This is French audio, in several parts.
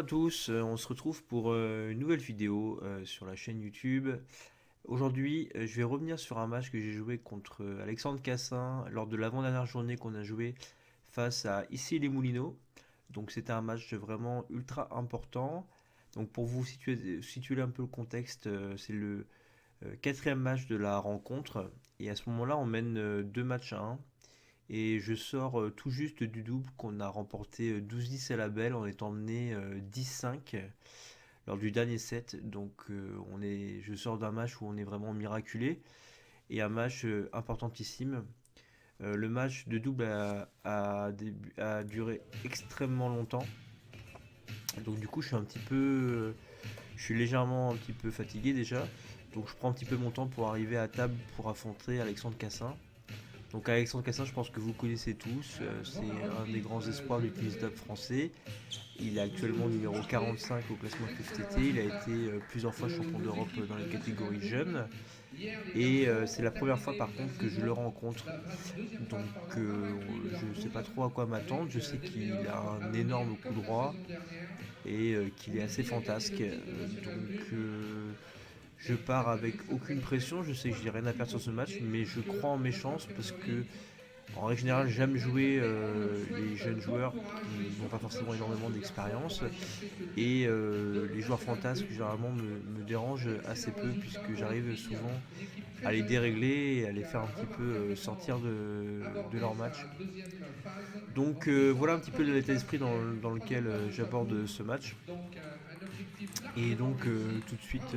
à tous, on se retrouve pour une nouvelle vidéo sur la chaîne YouTube. Aujourd'hui, je vais revenir sur un match que j'ai joué contre Alexandre Cassin lors de l'avant-dernière journée qu'on a joué face à Issy-les-Moulineaux. Donc c'était un match vraiment ultra important. Donc pour vous situer un peu le contexte, c'est le quatrième match de la rencontre. Et à ce moment-là, on mène 2 matchs à 1. Et je sors tout juste du double qu'on a remporté 12-10 à la belle en étant mené 10-5 lors du dernier set. Donc je sors d'un match où on est vraiment miraculé et un match importantissime. Le match de double a duré extrêmement longtemps. Donc du coup je suis légèrement un petit peu fatigué déjà. Donc je prends un petit peu mon temps pour arriver à table pour affronter Alexandre Cassin. Donc Alexandre Cassin, je pense que vous connaissez tous, c'est un des grands espoirs du tennis table français. Il est actuellement numéro 45 au classement FFTT, il a été plusieurs fois champion d'Europe dans les catégories jeunes. Et c'est la première fois par contre que je le rencontre. Donc je ne sais pas trop à quoi m'attendre, je sais qu'il a un énorme coup droit et qu'il est assez fantasque. Je pars avec aucune pression, je sais que je n'ai rien à perdre sur ce match, mais je crois en mes chances parce que en règle générale, j'aime jouer les jeunes joueurs qui n'ont pas forcément énormément d'expérience. Et les joueurs fantasques, généralement, me dérangent assez peu puisque j'arrive souvent à les dérégler et à les faire un petit peu sortir de leur match. Donc voilà un petit peu l'état d'esprit dans lequel j'aborde ce match. Et donc tout de suite,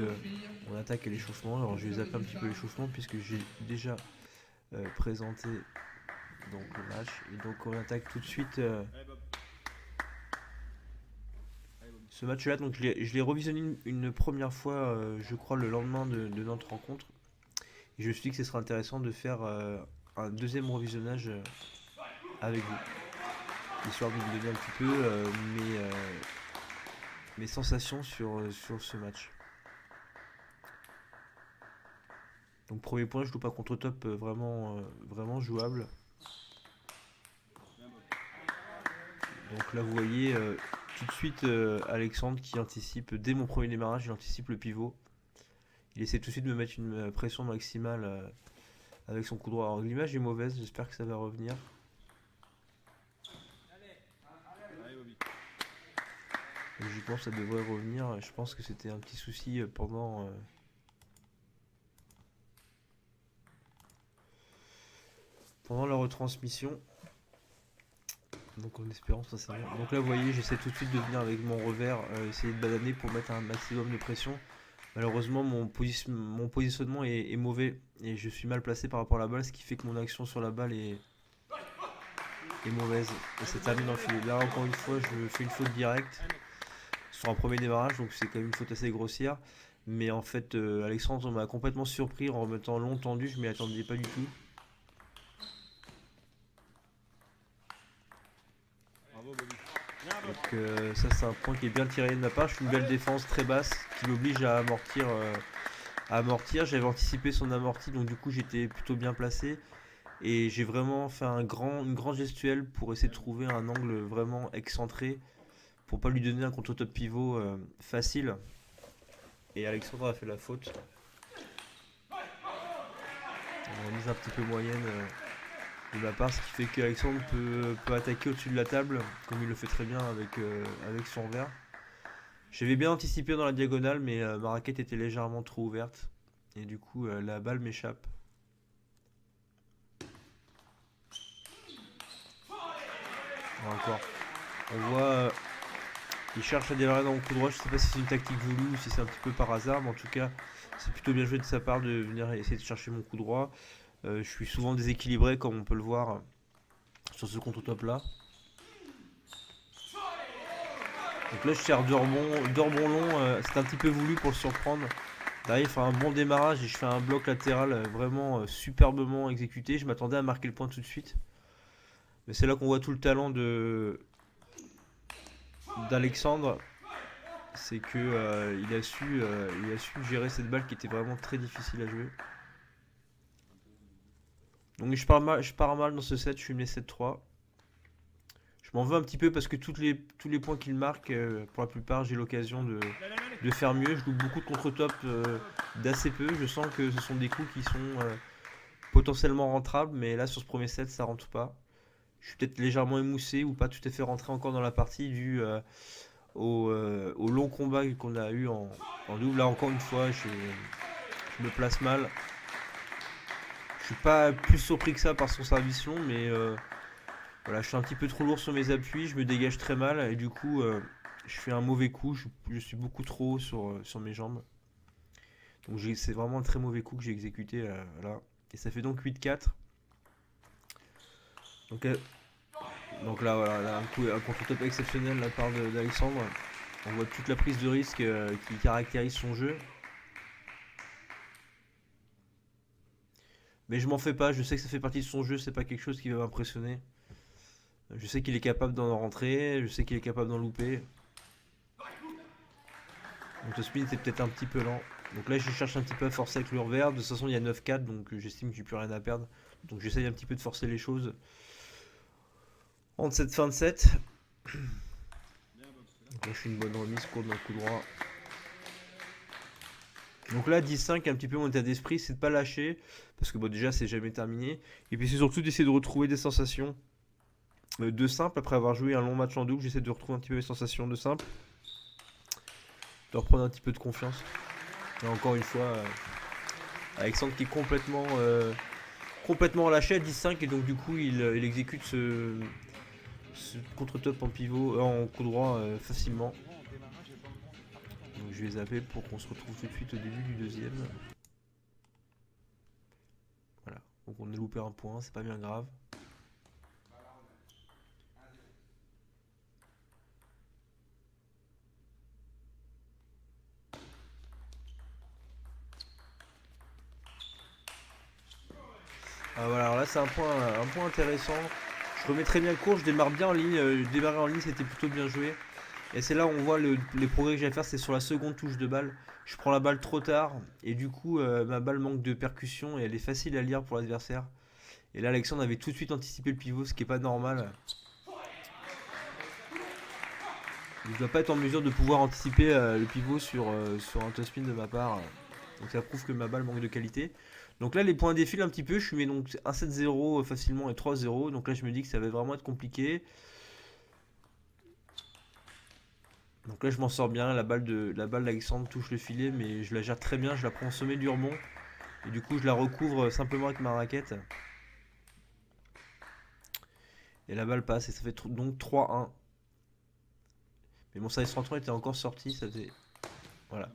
on attaque à l'échauffement. Alors je vais zapper un petit peu l'échauffement puisque j'ai déjà présenté donc le match. Et donc on attaque tout de suite ce match-là. Donc je l'ai revisionné une première fois, je crois, le lendemain de notre rencontre. Et je me suis dit que ce serait intéressant de faire un deuxième revisionnage avec vous, histoire de vous donner un petit peu mes sensations sur ce match. Donc premier point, je loupe un contre-top vraiment jouable. Donc là vous voyez tout de suite Alexandre qui anticipe, dès mon premier démarrage, il anticipe le pivot. Il essaie tout de suite de me mettre une pression maximale avec son coup droit. Alors l'image est mauvaise, j'espère que ça va revenir. Logiquement ça devrait revenir, je pense que c'était un petit souci pendant la retransmission. Donc en espérant que ça sert. Donc là vous voyez, j'essaie tout de suite de venir avec mon revers, essayer de bananer pour mettre un maximum de pression. Malheureusement mon positionnement est mauvais et je suis mal placé par rapport à la balle, ce qui fait que mon action sur la balle est mauvaise. Et c'est terminé dans le filet. Là encore une fois je fais une faute directe sur un premier démarrage, donc c'est quand même une faute assez grossière. Mais en fait Alexandre m'a complètement surpris en remettant long tendu, je m'y attendais pas du tout. Donc ça c'est un point qui est bien tiré de ma part. Je suis une belle défense très basse qui m'oblige à amortir. J'avais anticipé son amorti, donc du coup j'étais plutôt bien placé. Et j'ai vraiment fait une grande gestuelle pour essayer de trouver un angle vraiment excentré pour pas lui donner un contre-top pivot facile. Et Alexandre a fait la faute. On mise un petit peu moyenne de ma part, ce qui fait qu'Alexandre peut attaquer au-dessus de la table, comme il le fait très bien avec son revers. J'avais bien anticipé dans la diagonale, mais ma raquette était légèrement trop ouverte. Et du coup, la balle m'échappe. Et encore. On voit, il cherche à démarrer dans mon coup droit. Je sais pas si c'est une tactique voulue ou si c'est un petit peu par hasard, mais en tout cas, c'est plutôt bien joué de sa part de venir essayer de chercher mon coup droit. Je suis souvent déséquilibré, comme on peut le voir sur ce contre-top là. Donc là, je tire deux rebonds longs. C'est un petit peu voulu pour le surprendre. Derrière, il fait un bon démarrage et je fais un bloc latéral vraiment superbement exécuté. Je m'attendais à marquer le point tout de suite. Mais c'est là qu'on voit tout le talent d'Alexandre. C'est que il a su gérer cette balle qui était vraiment très difficile à jouer. Donc je pars mal dans ce set, je suis mené 7-3. Je m'en veux un petit peu parce que tous les points qu'il marque, pour la plupart, j'ai l'occasion de faire mieux. Je loupe beaucoup de contre-top d'assez peu. Je sens que ce sont des coups qui sont potentiellement rentrables, mais là sur ce premier set, ça rentre pas. Je suis peut-être légèrement émoussé ou pas tout à fait rentré encore dans la partie dû au long combat qu'on a eu en double. Là encore une fois, je me place mal. Je suis pas plus surpris que ça par son service long, mais voilà, je suis un petit peu trop lourd sur mes appuis, je me dégage très mal et du coup je fais un mauvais coup, je suis beaucoup trop haut sur mes jambes. Donc c'est vraiment un très mauvais coup que j'ai exécuté là. Et ça fait donc 8-4. Donc, donc là voilà, là, un contre-top exceptionnel de la part d'Alexandre. On voit toute la prise de risque qui caractérise son jeu. Mais je m'en fais pas, je sais que ça fait partie de son jeu, c'est pas quelque chose qui va m'impressionner. Je sais qu'il est capable d'en rentrer, je sais qu'il est capable d'en louper. Donc le spin était peut-être un petit peu lent. Donc là je cherche un petit peu à forcer avec le revers. De toute façon il y a 9-4 donc j'estime que j'ai plus rien à perdre. Donc j'essaye un petit peu de forcer les choses entre cette fin de set. Donc là je fais une bonne remise, courbe d'un coup droit. Donc là 10-5 un petit peu mon état d'esprit, c'est de pas lâcher. Parce que bon déjà c'est jamais terminé. Et puis c'est surtout d'essayer de retrouver des sensations de simple. Après avoir joué un long match en double, j'essaie de retrouver un petit peu mes sensations de simple. De reprendre un petit peu de confiance. Et encore une fois, Alexandre qui est complètement lâché à 10-5 et donc du coup il exécute ce contre-top en pivot, en coup droit facilement. Donc je vais zapper pour qu'on se retrouve tout de suite au début du deuxième. Voilà, donc on a loupé un point, c'est pas bien grave. Ah, voilà, alors là c'est un point intéressant. Je remets très bien le cours, je démarre bien en ligne. Démarrer en ligne c'était plutôt bien joué. Et c'est là où on voit les progrès que j'ai à faire, c'est sur la seconde touche de balle. Je prends la balle trop tard et du coup ma balle manque de percussion et elle est facile à lire pour l'adversaire. Et là Alexandre avait tout de suite anticipé le pivot, ce qui est pas normal. Il ne doit pas être en mesure de pouvoir anticiper le pivot sur un topspin de ma part. Donc ça prouve que ma balle manque de qualité. Donc là les points défilent un petit peu, je suis mis donc 1-7-0 facilement et 3-0. Donc là je me dis que ça va vraiment être compliqué. Donc là je m'en sors bien, la balle d'Alexandre touche le filet mais je la gère très bien, je la prends au sommet du rebond. Et du coup je la recouvre simplement avec ma raquette. Et la balle passe et ça fait donc 3-1. Mais mon service rentrant était encore sorti, ça faisait... Voilà.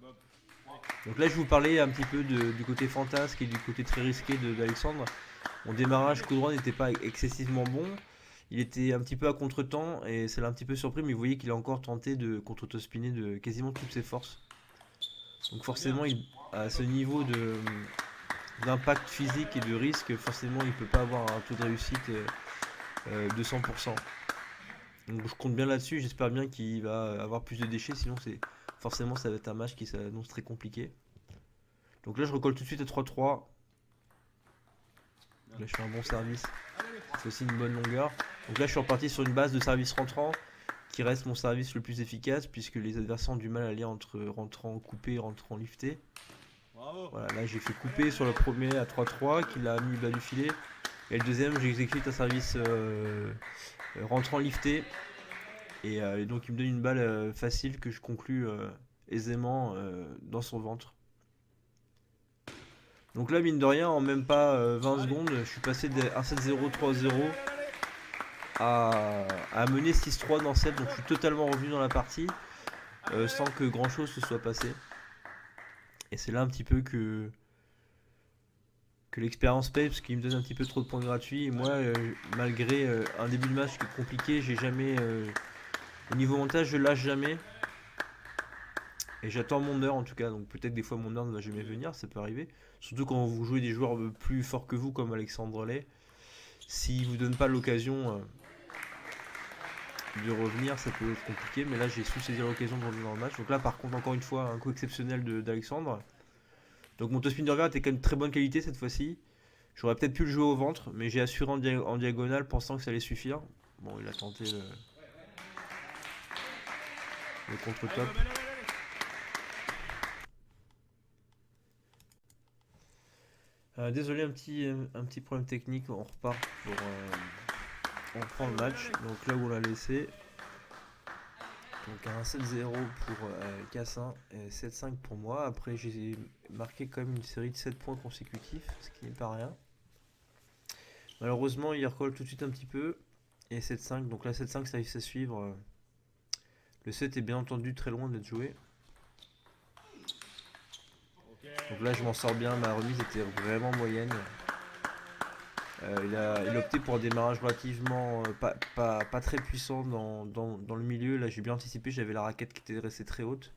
Donc là je vous parlais un petit peu du côté fantasque et du côté très risqué d'Alexandre. Mon démarrage coup droit n'était pas excessivement bon. Il était un petit peu à contre-temps et ça l'a un petit peu surpris, mais vous voyez qu'il a encore tenté de contre-spinner de quasiment toutes ses forces. Donc forcément, à ce niveau d'impact physique et de risque, forcément, il ne peut pas avoir un taux de réussite de 100%. Donc je compte bien là-dessus, j'espère bien qu'il va avoir plus de déchets, sinon forcément ça va être un match qui s'annonce très compliqué. Donc là je recolle tout de suite à 3-3. Là je fais un bon service. C'est aussi une bonne longueur. Donc là je suis reparti sur une base de service rentrant qui reste mon service le plus efficace puisque les adversaires ont du mal à lire entre rentrant coupé et rentrant lifté. Voilà, là j'ai fait couper sur le premier à 3-3 qui l'a mis bas du filet. Et le deuxième j'exécute un service rentrant lifté. Et donc il me donne une balle facile que je conclue aisément dans son ventre. Donc là mine de rien en même pas 20 secondes je suis passé de 1-7-0 3-0 à mener 6-3 dans le set. Donc je suis totalement revenu dans la partie sans que grand chose se soit passé. Et c'est là un petit peu que l'expérience paye parce qu'il me donne un petit peu trop de points gratuits. Et moi malgré un début de match qui est compliqué, j'ai jamais... au niveau montage je lâche jamais. Et j'attends mon heure en tout cas, donc peut-être des fois mon heure ne va jamais venir, ça peut arriver. Surtout quand vous jouez des joueurs plus forts que vous comme Alexandre Lay. S'ils ne vous donnent pas l'occasion de revenir, ça peut être compliqué. Mais là j'ai su saisir l'occasion de revenir dans le match. Donc là par contre encore une fois un coup exceptionnel d'Alexandre. Donc mon top-spin de revers était quand même de très bonne qualité cette fois-ci. J'aurais peut-être pu le jouer au ventre, mais j'ai assuré en diagonale pensant que ça allait suffire. Bon il a tenté le contre-top. Désolé, un petit problème technique, on repart pour... on reprend le match, donc là où on l'a laissé. Donc un 7-0 pour Cassin et 7-5 pour moi. Après j'ai marqué quand même une série de 7 points consécutifs, ce qui n'est pas rien. Malheureusement il recolle tout de suite un petit peu. Et 7-5, donc là 7-5 ça risque à suivre. Le 7 est bien entendu très loin d'être joué. Donc là je m'en sors bien, ma remise était vraiment moyenne. Il a opté pour un démarrage relativement pas très puissant dans le milieu. Là j'ai bien anticipé, j'avais la raquette qui était restée très haute.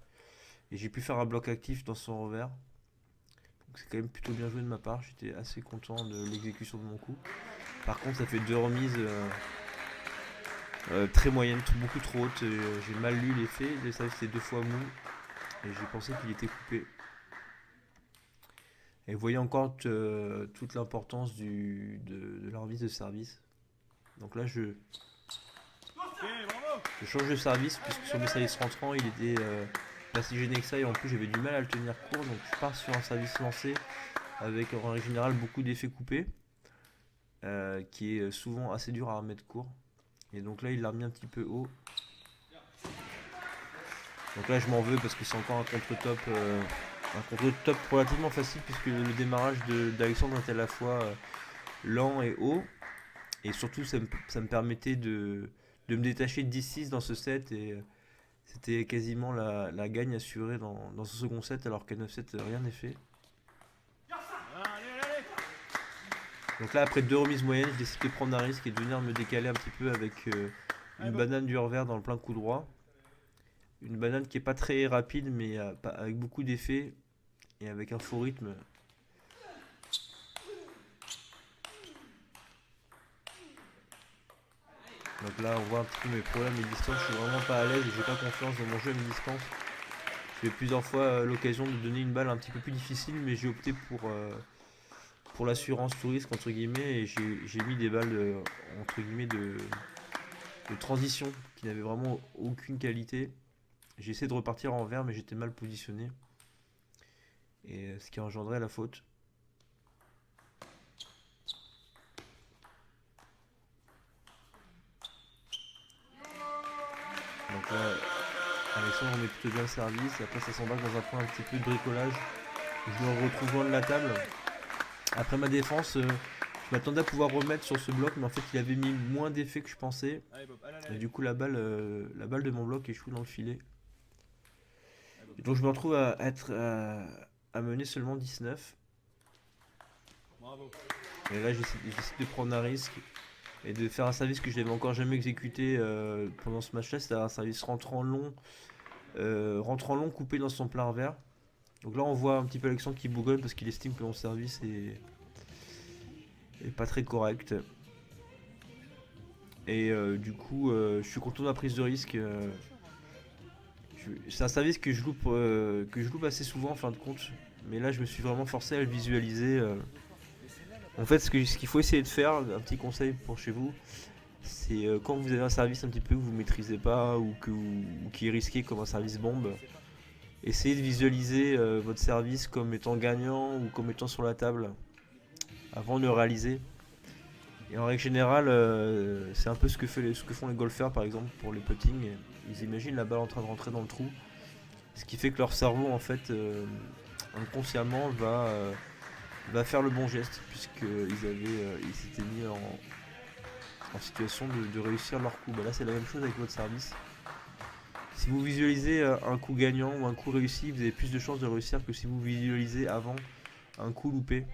Et j'ai pu faire un bloc actif dans son revers. Donc c'est quand même plutôt bien joué de ma part, j'étais assez content de l'exécution de mon coup. Par contre ça fait deux remises très moyennes, beaucoup trop hautes. J'ai mal lu l'effet, ça c'était deux fois mou. Et j'ai pensé qu'il était coupé. Et vous voyez encore toute l'importance de la remise de service. Donc là je change de service puisque sur mes services rentrants il était pas si gêné que ça et en plus j'avais du mal à le tenir court. Donc je pars sur un service lancé avec en règle générale beaucoup d'effets coupés qui est souvent assez dur à remettre court. Et donc là il l'a remis un petit peu haut. Donc là je m'en veux parce que c'est encore un contre-top relativement facile puisque le démarrage d'Alexandre était à la fois lent et haut. Et surtout ça me permettait de me détacher de 10-6 dans ce set et c'était quasiment la gagne assurée dans ce second set alors qu'à 9-7 rien n'est fait. Donc là après deux remises moyennes je décide de prendre un risque et de venir me décaler un petit peu avec une banane du revers dans le plein coup droit. Une banane qui est pas très rapide mais avec beaucoup d'effets et avec un faux rythme. Donc là on voit un petit peu mes problèmes, mes distances, je suis vraiment pas à l'aise et j'ai pas confiance dans mon jeu à mes distances. J'ai eu plusieurs fois l'occasion de donner une balle un petit peu plus difficile mais j'ai opté pour l'assurance tout risque entre guillemets et j'ai mis des balles entre guillemets de transition qui n'avaient vraiment aucune qualité. J'ai essayé de repartir en vert mais j'étais mal positionné et ce qui a engendré la faute. Donc là Alexandre remet plutôt bien le service, après ça s'embarque dans un point un petit peu de bricolage. Je me retrouve loin de la table. Après ma défense, je m'attendais à pouvoir remettre sur ce bloc, mais en fait il avait mis moins d'effet que je pensais. Et du coup la balle de mon bloc échoue dans le filet. Et donc je me retrouve à mener seulement 19. Et là j'essaie de prendre un risque et de faire un service que je n'avais encore jamais exécuté pendant ce match là, c'est un service rentrant long coupé dans son plein revers. Donc là on voit un petit peu Alexandre qui bougonne parce qu'il estime que mon service est pas très correct. Et du coup je suis content de ma prise de risque. C'est un service que je loupe assez souvent en fin de compte. Mais là je me suis vraiment forcé à le visualiser. En fait ce qu'il faut essayer de faire, un petit conseil pour chez vous, c'est quand vous avez un service un petit peu que vous ne maîtrisez pas ou qui est risqué comme un service bombe, essayez de visualiser votre service comme étant gagnant ou comme étant sur la table avant de le réaliser. Et en règle générale, c'est un peu ce que font les golfeurs par exemple pour les puttings. Ils imaginent la balle en train de rentrer dans le trou. Ce qui fait que leur cerveau en fait inconsciemment va faire le bon geste puisqu'ils s'étaient mis en situation de réussir leur coup. Là c'est la même chose avec votre service. Si vous visualisez un coup gagnant ou un coup réussi, vous avez plus de chances de réussir que si vous visualisez avant un coup loupé.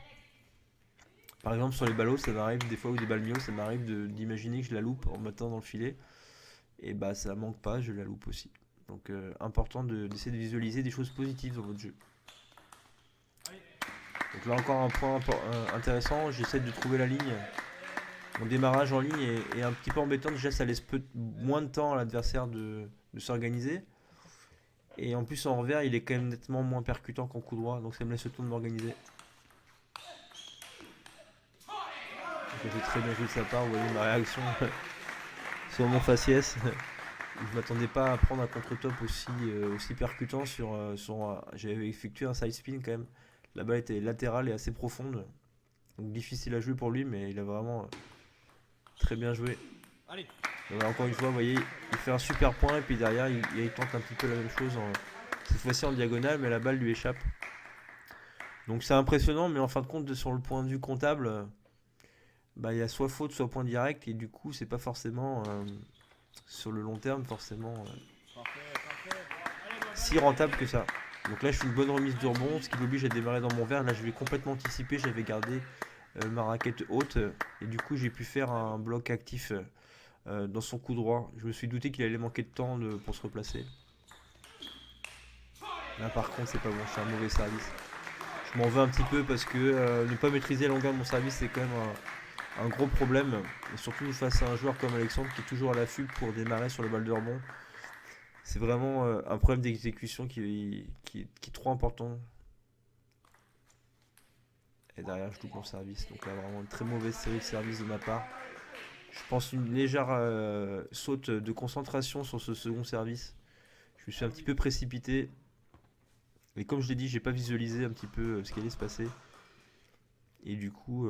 Par exemple sur les ballots, ça m'arrive des fois ou des balles mio, ça m'arrive d'imaginer que je la loupe en mettant dans le filet. Et ça manque pas, je la loupe aussi. Donc important d'essayer de visualiser des choses positives dans votre jeu. Donc là encore un point intéressant, j'essaie de trouver la ligne. Mon démarrage en ligne est un petit peu embêtant, déjà ça laisse moins de temps à l'adversaire de s'organiser. Et en plus en revers il est quand même nettement moins percutant qu'en coup droit, donc ça me laisse le temps de m'organiser. J'ai très bien joué de sa part, vous voyez ma réaction sur mon faciès. je m'attendais pas à prendre un contre-top aussi percutant j'avais effectué un side spin quand même. La balle était latérale et assez profonde. Donc difficile à jouer pour lui, mais il a vraiment très bien joué. Allez. Donc, encore une fois, vous voyez, il fait un super point et puis derrière, il tente un petit peu la même chose, cette fois-ci en diagonale, mais la balle lui échappe. Donc c'est impressionnant, mais en fin de compte, sur le point de vue comptable, bah, il y a soit faute, soit point direct, et du coup, c'est pas forcément, sur le long terme, forcément si rentable que ça. Donc là, je fais une bonne remise de rebond, ce qui m'oblige à démarrer dans mon verre. Là, je vais complètement anticiper, j'avais gardé ma raquette haute, et du coup, j'ai pu faire un bloc actif dans son coup droit. Je me suis douté qu'il allait manquer de temps pour se replacer. Là, par contre, c'est pas bon, c'est un mauvais service. Je m'en veux un petit peu parce que ne pas maîtriser la longueur de mon service, c'est quand même un gros problème. Et surtout face à un joueur comme Alexandre qui est toujours à l'affût pour démarrer sur le balle de rebond. C'est vraiment un problème d'exécution qui est trop important. Et derrière, je loupe mon service. Donc là, vraiment une très mauvaise série de services de ma part. Je pense une légère saute de concentration sur ce second service. Je me suis un petit peu précipité. Mais comme je l'ai dit, j'ai pas visualisé un petit peu ce qui allait se passer. Et du coup,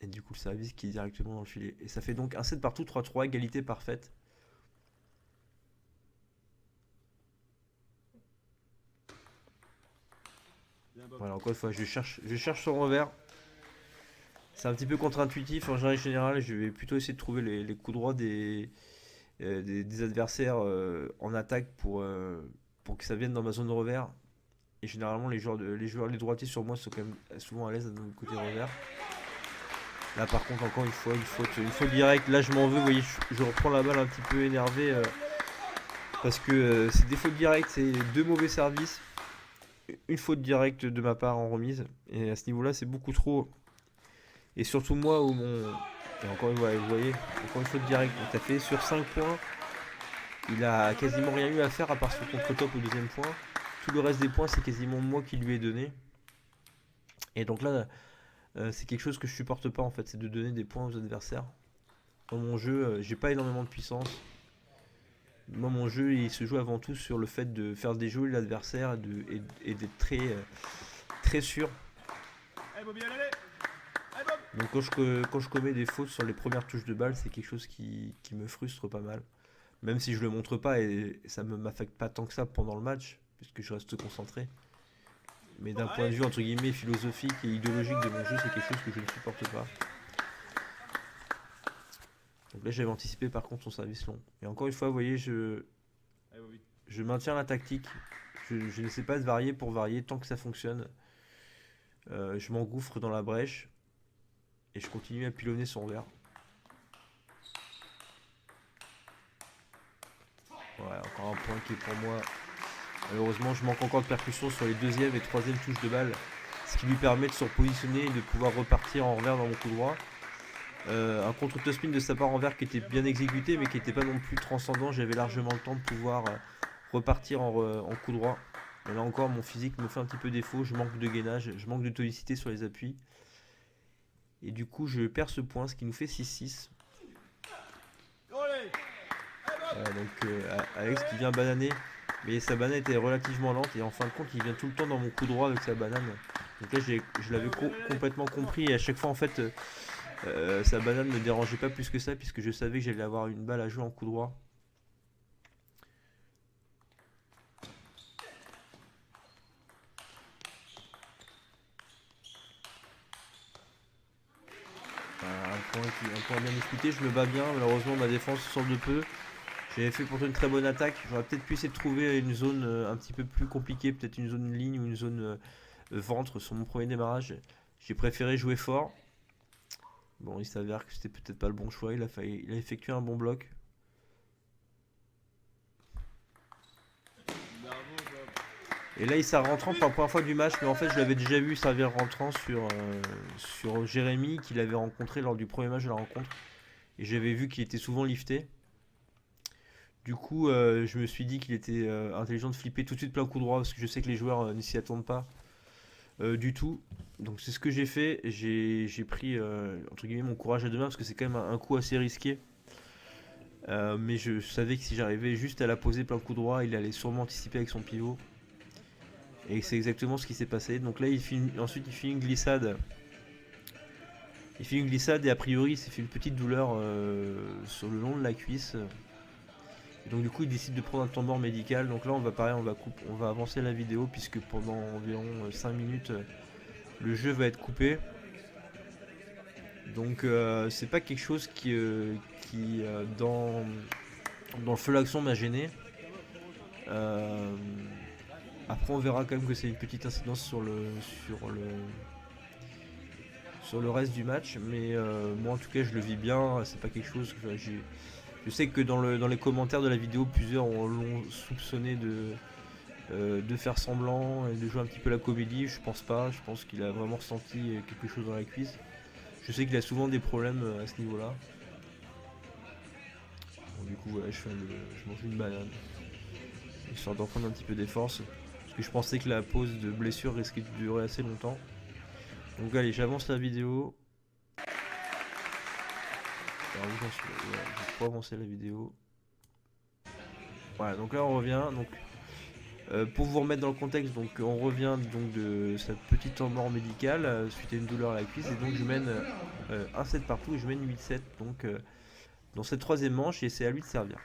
le service qui est directement dans le filet. Et ça fait donc un set partout, 3-3, égalité parfaite. Voilà, encore une fois, je cherche son revers. C'est un petit peu contre-intuitif en général. Je vais plutôt essayer de trouver les coups droits des adversaires en attaque pour que ça vienne dans ma zone de revers. Et généralement, les droitiers sur moi sont quand même souvent à l'aise dans le côté revers. Là, par contre, encore une fois, une faute directe. Là, je m'en veux. Vous voyez, je reprends la balle un petit peu énervé parce que c'est des fautes directes, c'est deux mauvais services. Une faute directe de ma part en remise. Et à ce niveau-là, c'est beaucoup trop. Et surtout moi, où mon. Et encore une fois, vous voyez, encore une faute directe. Donc, ça fait sur 5 points. Il a quasiment rien eu à faire à part son contre-top au deuxième point. Tout le reste des points, c'est quasiment moi qui lui ai donné. Et donc là, c'est quelque chose que je supporte pas en fait, c'est de donner des points aux adversaires. Dans mon jeu, j'ai pas énormément de puissance. Moi, mon jeu, il se joue avant tout sur le fait de faire déjouer l'adversaire et d'être très sûr. Donc quand je commets des fautes sur les premières touches de balle, c'est quelque chose qui me frustre pas mal. Même si je le montre pas et ça ne m'affecte pas tant que ça pendant le match, puisque je reste concentré. Mais d'un point de vue entre guillemets philosophique et idéologique de mon jeu, c'est quelque chose que je ne supporte pas. Donc là j'avais anticipé par contre son service long. Et encore une fois, vous voyez, je maintiens la tactique. Je ne sais pas de varier pour varier tant que ça fonctionne. Je m'engouffre dans la brèche et je continue à pilonner son verre. Ouais, encore un point qui est pour moi. Malheureusement, je manque encore de percussion sur les deuxième et troisième touches de balle, ce qui lui permet de se repositionner et de pouvoir repartir en revers dans mon coup droit. Un contre spin de sa part en vert qui était bien exécuté, mais qui n'était pas non plus transcendant. J'avais largement le temps de pouvoir repartir en coup droit. Mais là encore, mon physique me fait un petit peu défaut. Je manque de gainage, je manque de tonicité sur les appuis. Et du coup, je perds ce point, ce qui nous fait 6-6. Donc Alex qui vient bananer, mais sa banane était relativement lente et en fin de compte il vient tout le temps dans mon coup droit avec sa banane. Donc là je l'avais complètement compris et à chaque fois en fait sa banane ne me dérangeait pas plus que ça puisque je savais que j'allais avoir une balle à jouer en coup droit. Voilà, un point bien disputé, je me bats bien, malheureusement ma défense sort de peu. J'avais fait pourtant une très bonne attaque, j'aurais peut-être pu essayer de trouver une zone un petit peu plus compliquée, peut-être une zone ligne ou une zone ventre sur mon premier démarrage. J'ai préféré jouer fort. Bon, il s'avère que c'était peut-être pas le bon choix. Il a effectué un bon bloc. Et là, il s'est rentrant pour la première fois du match, mais en fait, je l'avais déjà vu servir rentrant sur Jérémy, qu'il avait rencontré lors du premier match de la rencontre. Et j'avais vu qu'il était souvent lifté. Du coup, je me suis dit qu'il était intelligent de flipper tout de suite plein coup droit, parce que je sais que les joueurs ne s'y attendent pas du tout. Donc c'est ce que j'ai fait. J'ai pris entre guillemets mon courage à deux mains, parce que c'est quand même un coup assez risqué. Mais je savais que si j'arrivais juste à la poser plein coup droit, il allait sûrement anticiper avec son pivot. Et c'est exactement ce qui s'est passé. Donc là, ensuite, il fait une glissade. Il fait une glissade et a priori, il s'est fait une petite douleur sur le long de la cuisse. Et donc du coup, il décide de prendre un temps mort médical. Donc là, on va pareil, on va avancer la vidéo puisque pendant environ 5 minutes, le jeu va être coupé. Donc c'est pas quelque chose dans le feu l'action m'a gêné. Euh, Après, on verra quand même que c'est une petite incidence sur le reste du match, mais moi en tout cas je le vis bien. C'est pas quelque chose que je sais que dans les commentaires de la vidéo, plusieurs l'ont soupçonné de faire semblant et de jouer un petit peu la comédie. Je pense pas, je pense qu'il a vraiment ressenti quelque chose dans la cuisse. Je sais qu'il a souvent des problèmes à ce niveau-là. Bon, du coup, voilà, je mange une banane histoire d'en prendre un petit peu des forces. Parce que je pensais que la pause de blessure risquait de durer assez longtemps. Donc allez, j'avance la vidéo. Alors où j'en suis là? Ouais, j'ai trop avancé la vidéo. Voilà, donc là on revient. Donc pour vous remettre dans le contexte, donc on revient donc de sa petite temps mort médicale suite à une douleur à la cuisse et donc je mène 1-7 partout et je mène 8-7 donc dans cette troisième manche et c'est à lui de servir.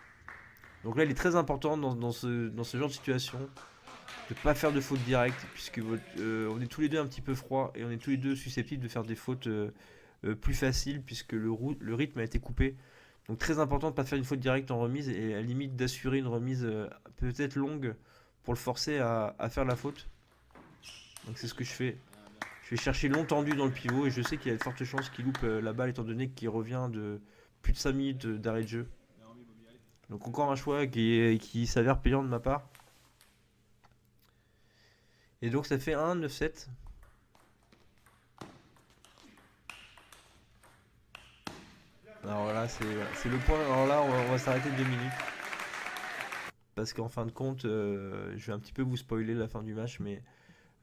Donc là il est très important dans ce genre de situation de ne pas faire de faute directe puisque on est tous les deux un petit peu froid et on est tous les deux susceptibles de faire des fautes plus faciles puisque le rythme a été coupé. Donc très important de ne pas faire une faute directe en remise et à la limite d'assurer une remise peut-être longue pour le forcer à faire la faute. Donc c'est ce que je fais. Je vais chercher long tendu dans le pivot et je sais qu'il y a de fortes chances qu'il loupe la balle étant donné qu'il revient de plus de 5 minutes d'arrêt de jeu. Donc encore un choix qui s'avère payant de ma part. Et donc ça fait 1-9-7. Alors là c'est le point. Alors là on va s'arrêter 2 minutes. Parce qu'en fin de compte, je vais un petit peu vous spoiler la fin du match, mais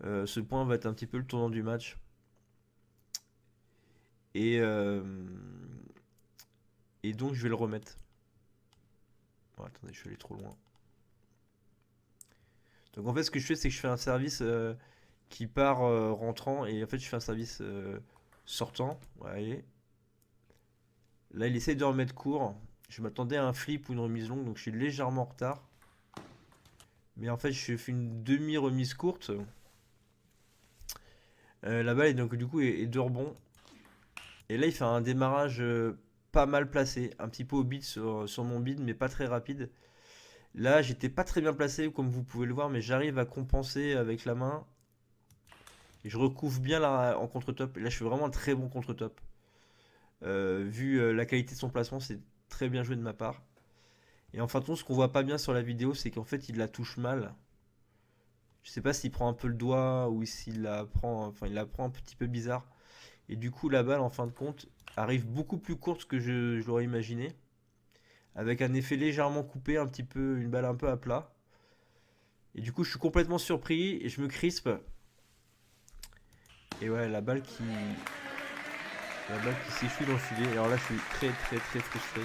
ce point va être un petit peu le tournant du match. Et, euh, et donc je vais le remettre. Oh, attendez, je suis allé trop loin. Donc en fait ce que je fais c'est que je fais un service qui part rentrant et en fait je fais un service sortant. Ouais. Là il essaye de remettre court. Je m'attendais à un flip ou une remise longue donc je suis légèrement en retard. Mais en fait je fais une demi-remise courte. La balle est donc du coup est de rebond. Et là, il fait un démarrage pas mal placé, un petit peu au bid sur mon bid, mais pas très rapide. Là, j'étais pas très bien placé, comme vous pouvez le voir, mais j'arrive à compenser avec la main. Et je recouvre bien là en contre-top. Et là, je fais vraiment un très bon contre-top. Vu la qualité de son placement, c'est très bien joué de ma part. Et en fin de compte, ce qu'on voit pas bien sur la vidéo, c'est qu'en fait, il la touche mal. Je sais pas s'il prend un peu le doigt ou s'il la prend, enfin, il la prend un petit peu bizarre. Et du coup, la balle, en fin de compte, arrive beaucoup plus courte que je l'aurais imaginé. Avec un effet légèrement coupé, un petit peu, une balle un peu à plat. Et du coup, je suis complètement surpris et je me crispe. Et ouais, la balle qui s'échoue dans le filet. Alors là, je suis très très très frustré.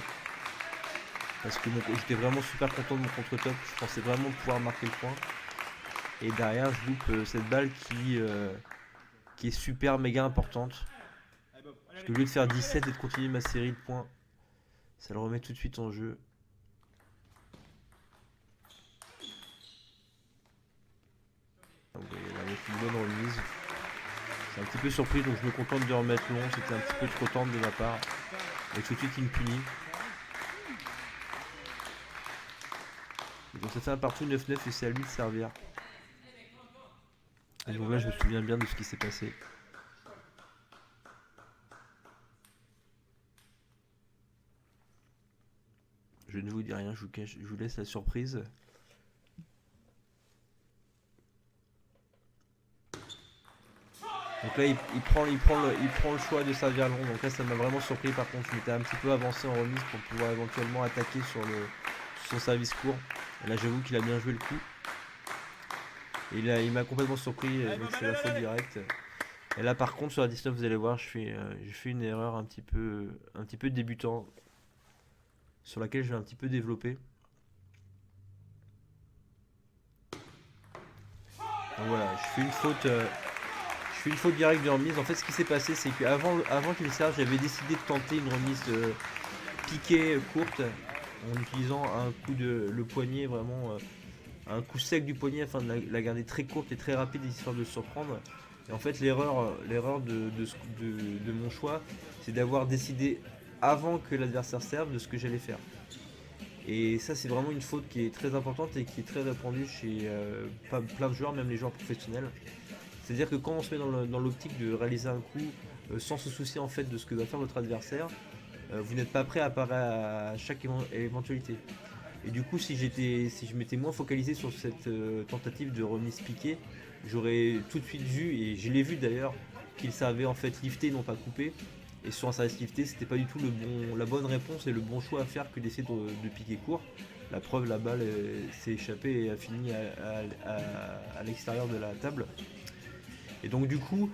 Parce que j'étais vraiment super content de mon contre-top. Je pensais vraiment pouvoir marquer le point. Et derrière, je loupe cette balle qui est super méga importante. Parce que au lieu de faire 17 et de continuer ma série de points, ça le remet tout de suite en jeu. Donc, avec une bonne remise. C'est un petit peu surpris, donc je me contente de remettre long. C'était un petit peu trop tendre de ma part. Et tout de suite, il me punit. Et donc ça fait un partout 9-9 et c'est à lui de servir. Et donc là, je me souviens bien de ce qui s'est passé. Je ne vous dis rien, je vous laisse la surprise. Donc là, il prend le choix de servir long. Donc là, ça m'a vraiment surpris. Par contre, je m'étais un petit peu avancé en remise pour pouvoir éventuellement attaquer sur son service court. Et là, j'avoue qu'il a bien joué le coup. Et il m'a complètement surpris. Donc je fais la faute directe. Et là, par contre, sur la 19, vous allez voir, je fais une erreur un petit peu débutant. sur laquelle je vais un petit peu développer. Donc voilà, je fais une faute directe de remise. En fait, ce qui s'est passé, c'est qu'avant qu'il serve, j'avais décidé de tenter une remise piquée courte en utilisant un coup de le poignet vraiment un coup sec du poignet afin de la garder très courte et très rapide histoire de se surprendre. Et en fait, l'erreur de mon choix, c'est d'avoir décidé avant que l'adversaire serve de ce que j'allais faire. Et ça, c'est vraiment une faute qui est très importante et qui est très répandue chez plein de joueurs, même les joueurs professionnels. C'est-à-dire que quand on se met dans l'optique de réaliser un coup sans se soucier en fait de ce que va faire votre adversaire, vous n'êtes pas prêt à parer à chaque éventualité. Et du coup, si je m'étais moins focalisé sur cette tentative de remise piquée, j'aurais tout de suite vu, et je l'ai vu d'ailleurs, qu'il savait en fait lifter, non pas couper. Et sur un service lifté, c'était pas du tout la bonne réponse et le bon choix à faire que d'essayer de piquer court. La preuve, la balle s'est échappée et a fini à l'extérieur de la table. Et donc du coup,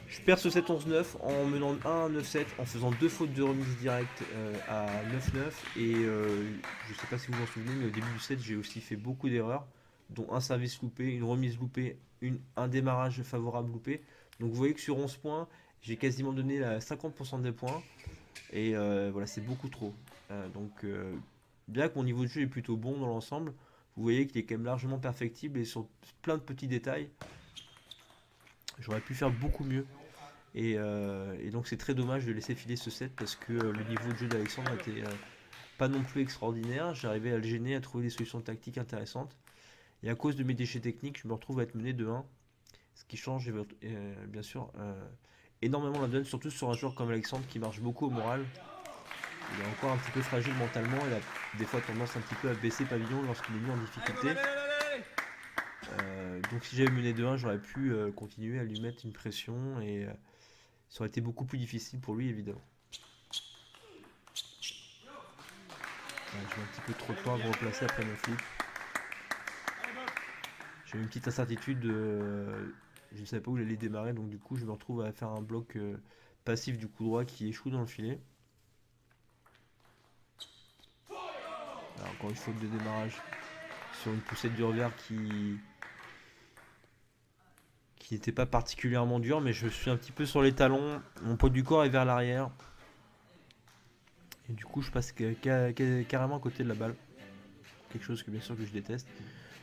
je perds ce 7-11-9 en menant 1-9-7, en faisant deux fautes de remise directe à 9-9. Et je sais pas si vous vous en souvenez, mais au début du set, j'ai aussi fait beaucoup d'erreurs, dont un service loupé, une remise loupée, un démarrage favorable loupé. Donc vous voyez que sur 11 points, j'ai quasiment donné 50% des points. Et voilà, c'est beaucoup trop. Bien que mon niveau de jeu est plutôt bon dans l'ensemble, vous voyez qu'il est quand même largement perfectible et sur plein de petits détails, j'aurais pu faire beaucoup mieux. Et donc c'est très dommage de laisser filer ce set parce que le niveau de jeu d'Alexandre était pas non plus extraordinaire. J'arrivais à le gêner, à trouver des solutions tactiques intéressantes. Et à cause de mes déchets techniques, je me retrouve à être mené de 1. Ce qui change bien sûr énormément la donne, surtout sur un joueur comme Alexandre qui marche beaucoup au moral. Il est encore un petit peu fragile mentalement, il a des fois tendance un petit peu à baisser pavillon lorsqu'il est mis en difficulté. Donc si j'avais mené de 1, j'aurais pu continuer à lui mettre une pression et ça aurait été beaucoup plus difficile pour lui évidemment. J'ai un petit peu trop de temps à me replacer après mon flip. J'ai eu une petite incertitude, je ne savais pas où il allait démarrer, donc du coup je me retrouve à faire un bloc passif du coup droit qui échoue dans le filet. Alors, encore une faute de démarrage sur une poussette du revers qui n'était pas particulièrement dure, mais je suis un petit peu sur les talons, mon poids du corps est vers l'arrière. Et du coup je passe carrément à côté de la balle. Quelque chose que bien sûr que je déteste.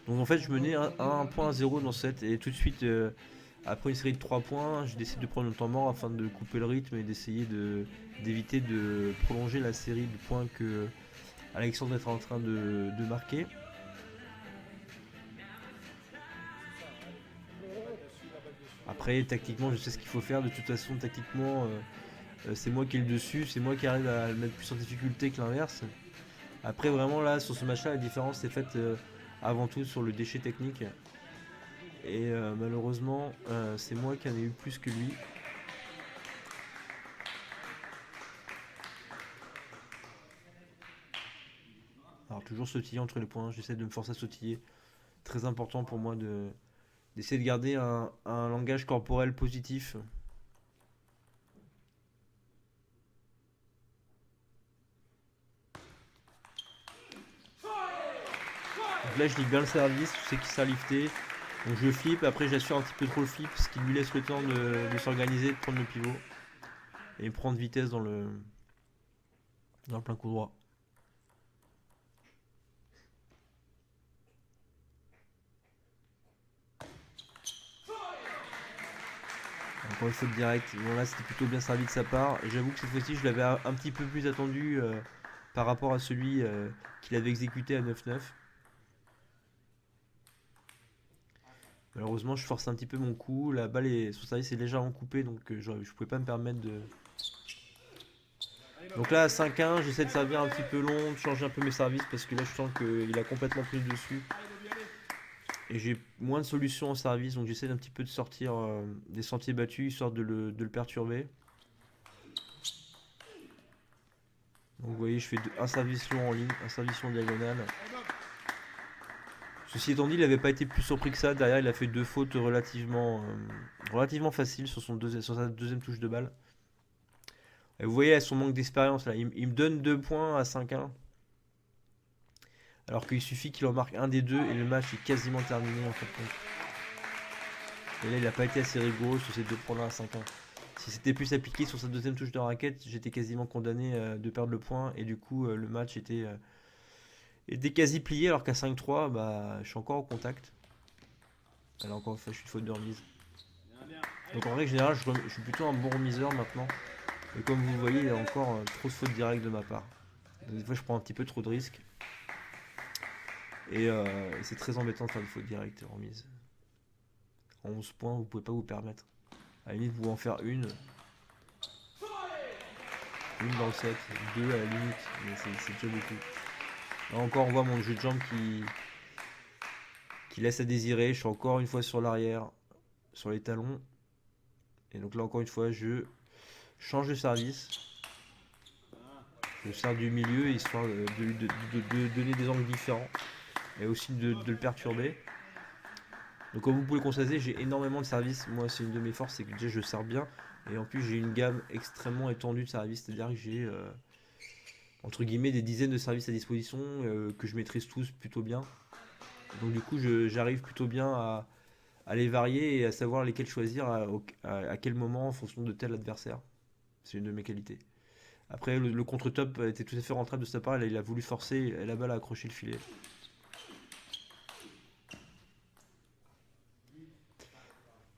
Donc en fait je menais 1.0 dans ce set et tout de suite après une série de 3 points, je décide de prendre le temps mort afin de couper le rythme et d'essayer d'éviter de prolonger la série de points que Alexandre est en train de marquer. Après tactiquement je sais ce qu'il faut faire, de toute façon tactiquement c'est moi qui ai le dessus, c'est moi qui arrive à le mettre plus en difficulté que l'inverse. Après vraiment là sur ce match là la différence est faite avant tout sur le déchet technique. Et malheureusement c'est moi qui en ai eu plus que lui. Alors toujours sautiller entre les points, j'essaie de me forcer à sautiller. Très important pour moi d'essayer de garder un langage corporel positif. Donc là je lis bien le service, je sais qu'il sera lifté. Donc je flippe, après j'assure un petit peu trop le flip, ce qui lui laisse le temps de s'organiser, de prendre le pivot. Et prendre vitesse dans le plein coup droit. Encore une faute directe. Bon là c'était plutôt bien servi de sa part. J'avoue que cette fois-ci je l'avais un petit peu plus attendu par rapport à celui qu'il avait exécuté à 9-9. Malheureusement je force un petit peu mon coup. La balle son service est légèrement coupé donc je pouvais pas me permettre de... Donc là à 5-1 j'essaie de servir un petit peu long, de changer un peu mes services parce que là je sens qu'il a complètement pris le dessus. Et j'ai moins de solutions en service, donc j'essaie un petit peu de sortir des sentiers battus histoire de le perturber. Donc vous voyez, je fais un service long en ligne, un service long diagonale. Ceci étant dit, il n'avait pas été plus surpris que ça. Derrière, il a fait deux fautes relativement faciles sur sa deuxième touche de balle. Et vous voyez, son manque d'expérience là, il me donne 2 points à 5-1. Alors qu'il suffit qu'il en marque un des deux et le match est quasiment terminé en fait. Et là il a pas été assez rigoureux sur ces 2 points-là à 5-1. Si c'était plus appliqué sur sa deuxième touche de raquette, j'étais quasiment condamné de perdre le point et du coup le match était quasi plié alors qu'à 5-3, bah, je suis encore au contact. Elle a encore fait une faute de remise. Donc en règle générale, je suis plutôt un bon remiseur maintenant. Et comme vous voyez, il y a encore trop de fautes directes de ma part. Donc, des fois, je prends un petit peu trop de risques. Et c'est très embêtant de faire des fautes directes et remises. En 11 points, vous pouvez pas vous permettre. À la limite, vous pouvez en faire une dans le set, deux à la limite, mais c'est déjà beaucoup. Là encore, on voit mon jeu de jambes qui laisse à désirer. Je suis encore une fois sur l'arrière, sur les talons. Et donc là, encore une fois, je change de service. Je sers du milieu histoire de donner des angles différents et aussi de le perturber. Donc comme vous pouvez le constater, j'ai énormément de services. Moi, c'est une de mes forces, c'est que déjà je sers bien. Et en plus, j'ai une gamme extrêmement étendue de services. C'est-à-dire que j'ai, entre guillemets, des dizaines de services à disposition que je maîtrise tous plutôt bien. Donc du coup, j'arrive plutôt bien à les varier et à savoir lesquels choisir à quel moment en fonction de tel adversaire. C'est une de mes qualités. Après, le contre-top était tout à fait rentable de sa part. Il a voulu forcer et la balle a accroché le filet.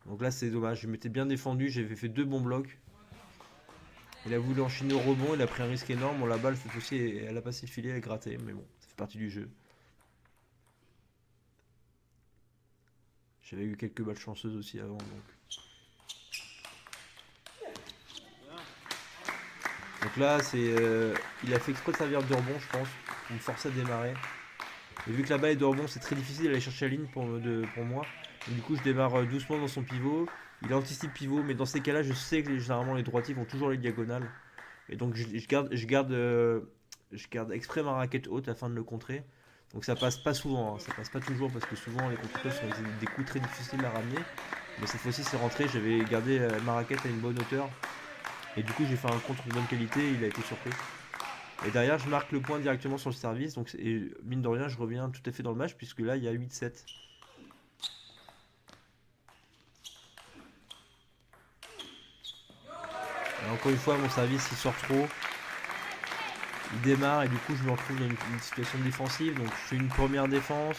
Donc là, c'est dommage. Je m'étais bien défendu. J'avais fait 2 bons blocs. Il a voulu enchaîner au rebond. Il a pris un risque énorme. Bon, la balle, cette fois-ci, elle a passé le filet. Elle a gratté. Mais bon, ça fait partie du jeu. J'avais eu quelques balles chanceuses aussi avant. Donc là, il a fait exprès de servir de rebond, je pense, pour me forcer à démarrer. Et vu que la balle est de rebond, c'est très difficile d'aller chercher la ligne pour moi. Donc, du coup, je démarre doucement dans son pivot. Il anticipe pivot, mais dans ces cas-là, je sais que généralement les droitiers vont toujours les diagonales. Et donc, je garde exprès ma raquette haute afin de le contrer. Donc, ça passe pas souvent, hein. Ça passe pas toujours parce que souvent les contre sont des coups très difficiles à ramener. Mais cette fois-ci, c'est rentré. J'avais gardé ma raquette à une bonne hauteur. Et du coup, j'ai fait un contre de bonne qualité. Il a été surpris. Et derrière, je marque le point directement sur le service. Donc, et mine de rien, je reviens tout à fait dans le match puisque là, il y a 8-7. Encore une fois, mon service il sort trop. Il démarre et du coup, je me retrouve dans une situation défensive. Donc, je fais une première défense.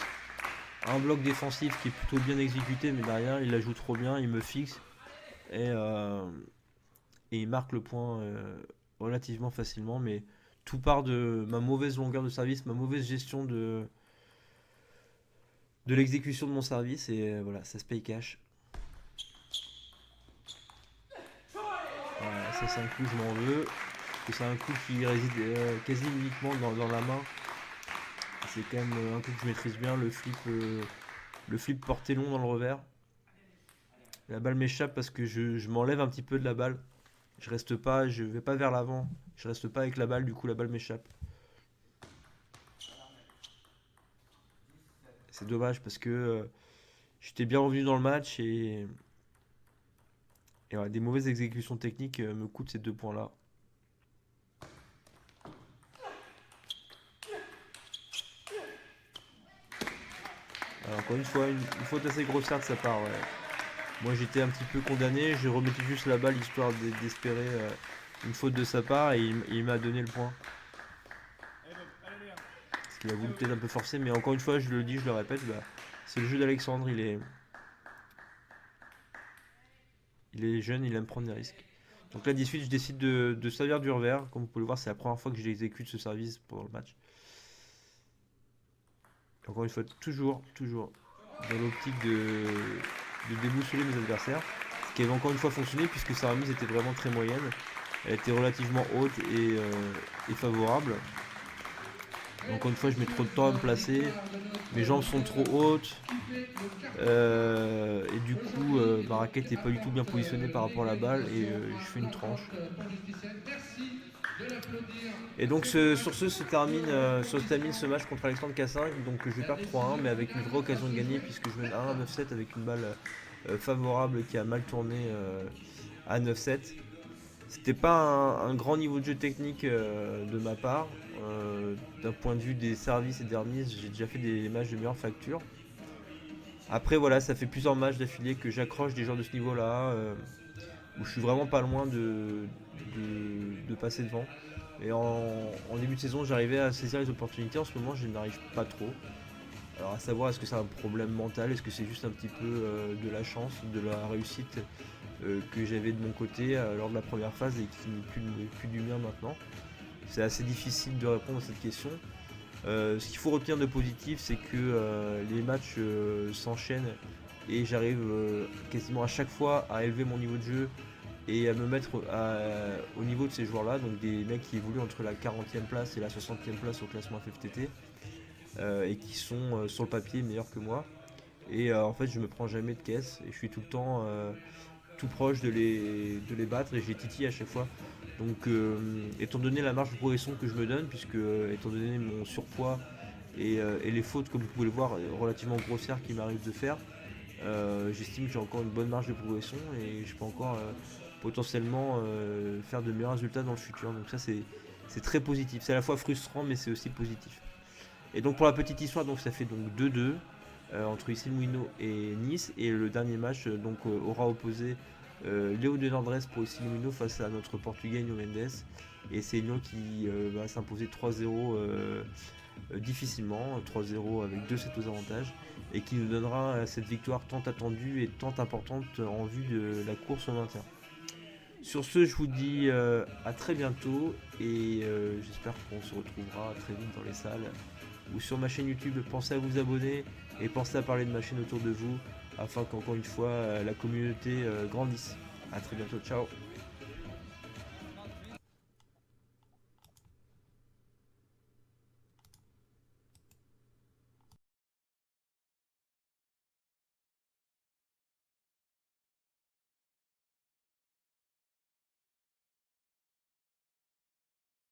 Un bloc défensif qui est plutôt bien exécuté, mais derrière, il la joue trop bien. Il me fixe. Et, euh, et il marque le point relativement facilement. Mais tout part de ma mauvaise longueur de service, ma mauvaise gestion de l'exécution de mon service. Et voilà, ça se paye cash. Voilà, ça, c'est un coup, je m'en veux. C'est un coup qui réside quasi uniquement dans la main. C'est quand même un coup que je maîtrise bien. Le flip porté long dans le revers. La balle m'échappe parce que je m'enlève un petit peu de la balle. Je reste pas, je vais pas vers l'avant. Je reste pas avec la balle, du coup la balle m'échappe. C'est dommage parce que j'étais bien revenu dans le match et ouais, des mauvaises exécutions techniques me coûtent ces 2 points-là. Alors, encore une fois, une faute assez grossière de sa part. Ouais. Moi j'étais un petit peu condamné, je remettais juste la balle histoire d'espérer une faute de sa part et il m'a donné le point. Parce qu'il a voulu peut-être un peu forcer, mais encore une fois, je le dis, je le répète, bah, c'est le jeu d'Alexandre, il est jeune, il aime prendre des risques. Donc là, 18, je décide de servir du revers. Comme vous pouvez le voir, c'est la première fois que j'exécute ce service pendant le match. Et encore une fois, toujours dans l'optique de déboussoler mes adversaires. Ce qui avait encore une fois fonctionné puisque sa remise était vraiment très moyenne. Elle était relativement haute et favorable. Encore une fois, je mets trop de temps à me placer. Mes jambes sont trop hautes. Et du coup, ma raquette n'est pas du tout bien positionnée par rapport à la balle. Et je fais une tranche. Et donc sur ce se termine ce match contre Alexandre Cassin. Donc je vais perdre 3-1 mais avec une vraie occasion de gagner puisque je mène 1-9-7 avec une balle favorable qui a mal tourné à 9-7. C'était pas un grand niveau de jeu technique de ma part. D'un point de vue des services et des remises, j'ai déjà fait des matchs de meilleure facture. Après voilà, ça fait plusieurs matchs d'affilée que j'accroche des joueurs de ce niveau-là, où je suis vraiment pas loin de passer devant. Et en début de saison, j'arrivais à saisir les opportunités. En ce moment, je n'arrive pas trop. Alors à savoir, est-ce que c'est un problème mental, est-ce que c'est juste un petit peu de la chance, de la réussite que j'avais de mon côté lors de la première phase et qui n'est plus du mien maintenant. C'est assez difficile de répondre à cette question. Ce qu'il faut retenir de positif, c'est que les matchs s'enchaînent et j'arrive quasiment à chaque fois à élever mon niveau de jeu et à me mettre au niveau de ces joueurs-là, donc des mecs qui évoluent entre la 40e place et la 60e place au classement FFTT et qui sont sur le papier meilleurs que moi. Et en fait, je me prends jamais de caisse et je suis tout le temps tout proche de les battre et j'ai titillé à chaque fois. Donc, étant donné la marge de progression que je me donne, puisque étant donné mon surpoids et les fautes, comme vous pouvez le voir, relativement grossières qui m'arrivent de faire, j'estime que j'ai encore une bonne marge de progression et je peux encore potentiellement faire de meilleurs résultats dans le futur. Donc ça, c'est très positif. C'est à la fois frustrant, mais c'est aussi positif. Et donc pour la petite histoire, donc ça fait donc 2-2 entre Issy Mouino et Nice. Et le dernier match aura opposé Léo de Nordres pour Issy Mouino face à notre Portugais Nuno Mendes. Et c'est Lyon qui va s'imposer 3-0 difficilement, 3-0 avec 2 sets aux avantages. Et qui nous donnera cette victoire tant attendue et tant importante en vue de la course au maintien. Sur ce, je vous dis à très bientôt et j'espère qu'on se retrouvera très vite dans les salles ou sur ma chaîne YouTube. Pensez à vous abonner et pensez à parler de ma chaîne autour de vous afin qu'encore une fois la communauté grandisse. A très bientôt, ciao.